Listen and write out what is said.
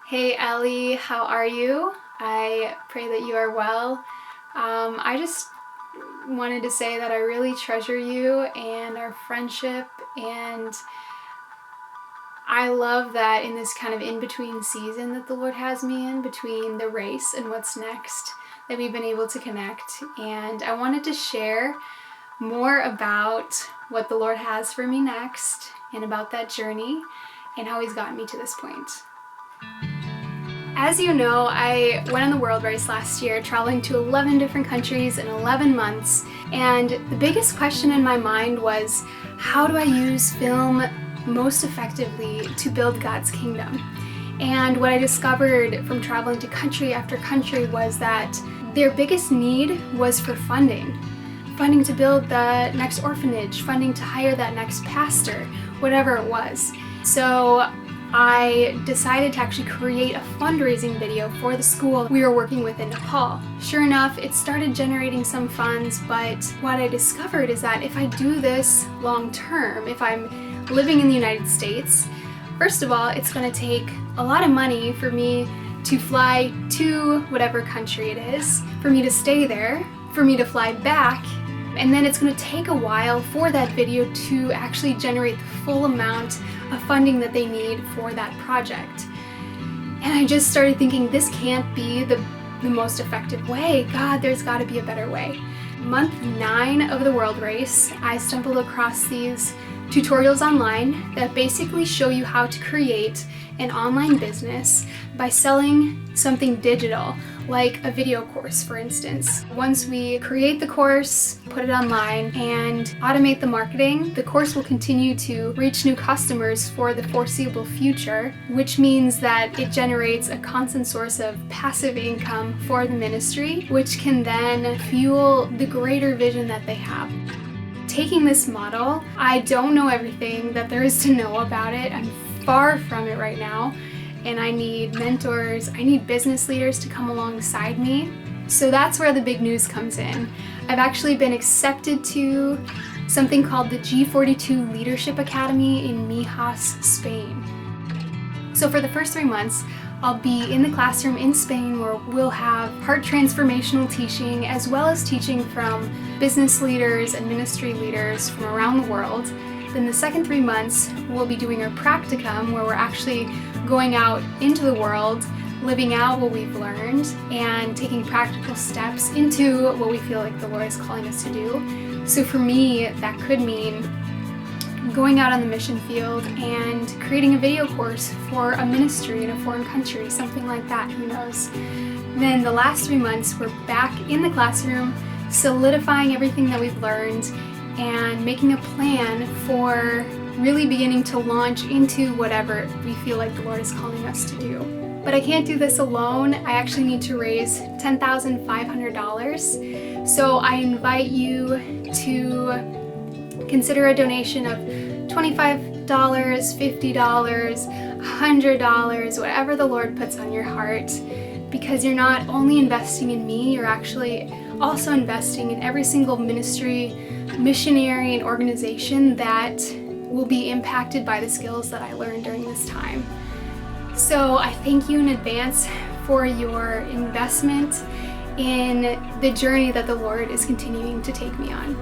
Hey Ellie, how are you? I pray that you are well. I just wanted to say that I really treasure you and our friendship, and I love that in this kind of in-between season that the Lord has me in, between the race and what's next, that we've been able to connect. And I wanted to share more about what the Lord has for me next and about that journey and how He's gotten me to this point. As you know, I went on the world race last year, traveling to 11 different countries in 11 months, and the biggest question in my mind was, how do I use film most effectively to build God's kingdom? And what I discovered from traveling to country after country was that their biggest need was for funding to build the next orphanage, funding to hire that next pastor, whatever it was. So I decided to actually create a fundraising video for the school we were working with in Nepal. Sure enough, it started generating some funds, but what I discovered is that if I do this long term, if I'm living in the United States, first of all, it's going to take a lot of money for me to fly to whatever country it is, for me to stay there, for me to fly back, and then it's going to take a while for that video to actually generate the full amount of funding that they need for that project. And I just started thinking, this can't be the most effective way. God, there's got to be a better way. Month 9 of the world race, I stumbled across these tutorials online that basically show you how to create an online business by selling something digital, like a video course, for instance. Once we create the course, put it online, and automate the marketing, the course will continue to reach new customers for the foreseeable future, which means that it generates a constant source of passive income for the ministry, which can then fuel the greater vision that they have. Taking this model, I don't know everything that there is to know about it. I'm far from it right now, and I need mentors, I need business leaders to come alongside me. So that's where the big news comes in. I've actually been accepted to something called the G42 Leadership Academy in Mijas, Spain. So for the first 3 months, I'll be in the classroom in Spain where we'll have heart transformational teaching as well as teaching from business leaders and ministry leaders from around the world. Then the second 3 months, we'll be doing our practicum where we're actually going out into the world, living out what we've learned and taking practical steps into what we feel like the Lord is calling us to do. So for me, that could mean going out on the mission field and creating a video course for a ministry in a foreign country, something like that, who knows. Then the last 3 months, we're back in the classroom, solidifying everything that we've learned and making a plan for really beginning to launch into whatever we feel like the Lord is calling us to do. But I can't do this alone. I actually need to raise $10,500. So I invite you to consider a donation of $25, $50, $100, whatever the Lord puts on your heart, because you're not only investing in me, you're actually also investing in every single ministry, missionary, and organization that will be impacted by the skills that I learned during this time. So I thank you in advance for your investment in the journey that the Lord is continuing to take me on.